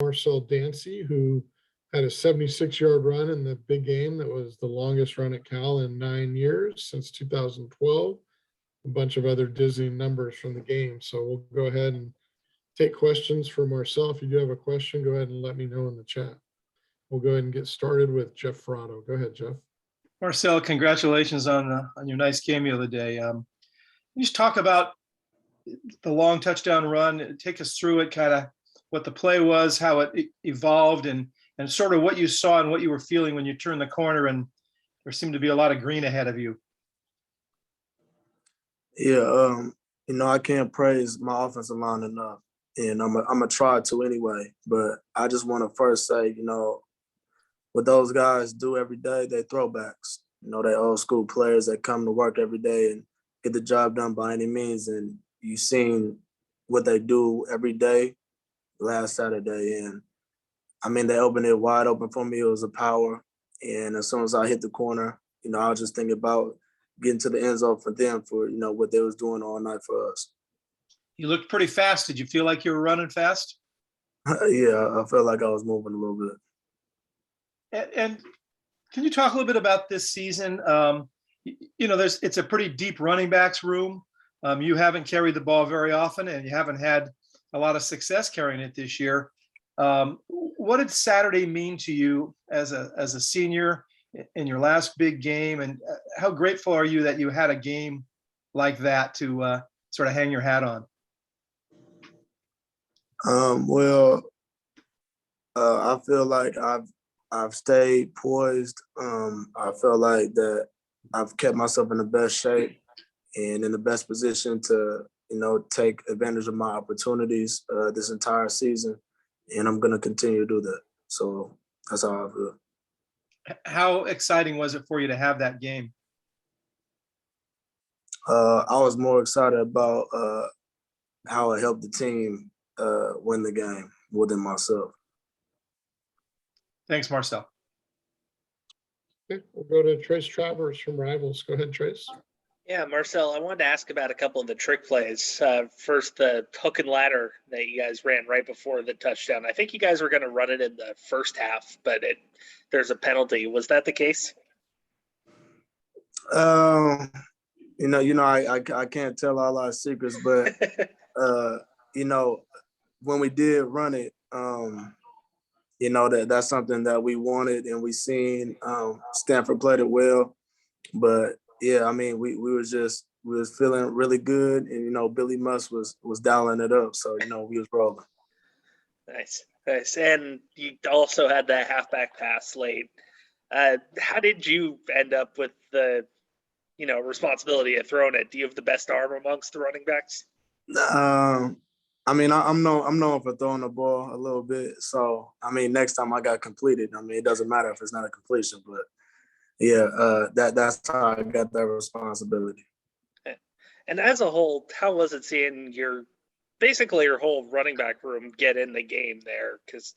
Marcel Dancy, who had a 76-yard run in the big game that was the longest run at Cal in 9 years since 2012. A bunch of other dizzying numbers from the game. So we'll go ahead and take questions for Marcel. If you do have a question, go ahead and let me know in the chat. We'll go ahead and get started with Jeff Ferrato. Go ahead, Jeff. Marcel, congratulations on your nice game the other day. You just talk about the long touchdown run. Take us through it, kind of what the play was, how it evolved, and sort of what you saw and what you were feeling when you turned the corner and there seemed to be a lot of green ahead of you. Yeah, I can't praise my offensive line enough, and I'm gonna try to anyway. But I just want to first say, what those guys do every day, they throwbacks. They old school players that come to work every day and get the job done by any means. And you've seen what they do every day last Saturday. And I mean, they opened it wide open for me. It was a power. And as soon as I hit the corner, I was just thinking about getting to the end zone for them for, what they was doing all night for us. You looked pretty fast. Did you feel like you were running fast? Yeah, I felt like I was moving a little bit. And can you talk a little bit about this season? It's a pretty deep running backs room. You haven't carried the ball very often, and you haven't had a lot of success carrying it this year. What did Saturday mean to you as a senior in your last big game, and how grateful are you that you had a game like that to sort of hang your hat on? I feel like I've stayed poised. I feel like that I've kept myself in the best shape and in the best position to, take advantage of my opportunities this entire season. And I'm going to continue to do that. So that's how I feel. How exciting was it for you to have that game? I was more excited about how it helped the team win the game more than myself. Thanks, Marcel. Okay, we'll go to Trace Travers from Rivals. Go ahead, Trace. Yeah, Marcel, I wanted to ask about a couple of the trick plays. First, the hook and ladder that you guys ran right before the touchdown. I think you guys were going to run it in the first half, but there's a penalty. Was that the case? I can't tell all our secrets, but when we did run it, that's something that we wanted and we seen. Stanford played it well, but yeah, I mean, we was feeling really good, and Billy Musk was dialing it up, so we was rolling. Nice, and you also had that halfback pass late. How did you end up with the responsibility of throwing it? Do you have the best arm amongst the running backs? I mean, I'm known for throwing the ball a little bit. So, I mean, next time I got completed, I mean, it doesn't matter if it's not a completion, but yeah, that's how I got that responsibility. And as a whole, how was it seeing your whole running back room get in the game there? Because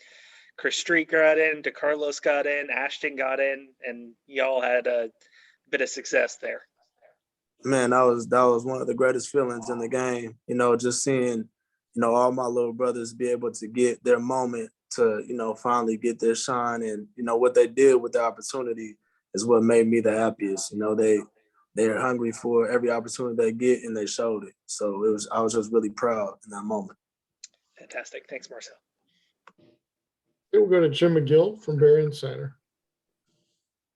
Chris Street got in, DeCarlos got in, Ashton got in, and y'all had a bit of success there. Man, that was one of the greatest feelings in the game. Just seeing, all my little brothers be able to get their moment to, finally get their shine. And, what they did with the opportunity is what made me the happiest. They're hungry for every opportunity they get, and they showed it. So I was just really proud in that moment. Fantastic. Thanks, Marcel. Okay, we'll go to Jim McGill from Bear Insider.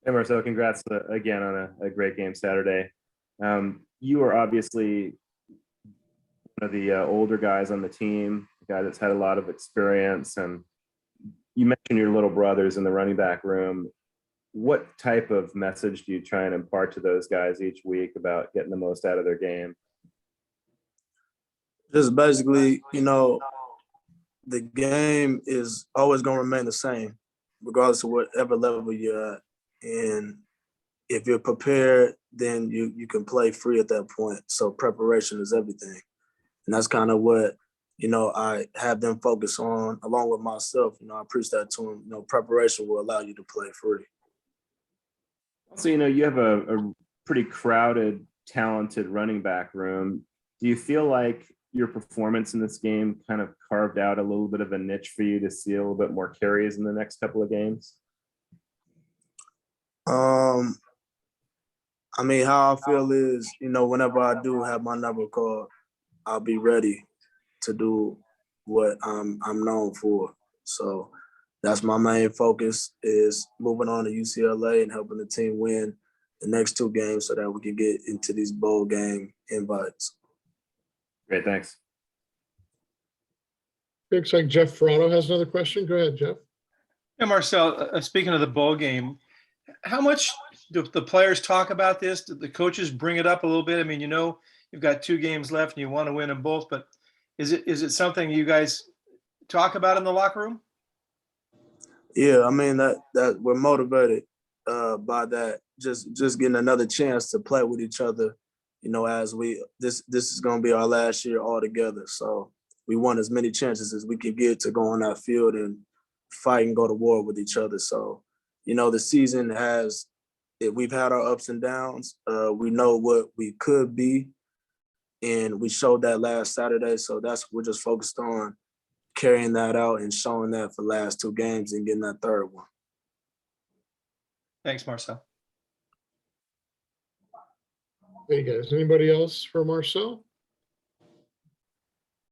Hey, Marcel, congrats again on a great game Saturday. You are obviously one of the older guys on the team, a guy that's had a lot of experience, and you mentioned your little brothers in the running back room. What type of message do you try and impart to those guys each week about getting the most out of their game? Just basically, the game is always going to remain the same, regardless of whatever level you're at. And if you're prepared, then you can play free at that point. So preparation is everything. And that's kind of what, I have them focus on along with myself. I preach that to them. Preparation will allow you to play free. Also, you have a pretty crowded, talented running back room. Do you feel like your performance in this game kind of carved out a little bit of a niche for you to see a little bit more carries in the next couple of games? I mean, how I feel is, whenever I do have my number called, I'll be ready to do what I'm known for. So that's my main focus, is moving on to UCLA and helping the team win the next 2 games so that we can get into these bowl game invites. Great, thanks. Looks like Jeff Ferrano has another question. Go ahead, Jeff. Yeah, Marcel, speaking of the bowl game, how much do the players talk about this? Do the coaches bring it up a little bit? I mean, you've got 2 games left and you want to win them both, but is it something you guys talk about in the locker room? Yeah, I mean that we're motivated by that. Just getting another chance to play with each other, as this is gonna be our last year all together. So we want as many chances as we can get to go on that field and fight and go to war with each other. So, the season we've had our ups and downs. We know what we could be, and we showed that last Saturday. So we're just focused on carrying that out and showing that for the last 2 games and getting that 3rd one. Thanks, Marcel. Hey, guys. Anybody else for Marcel?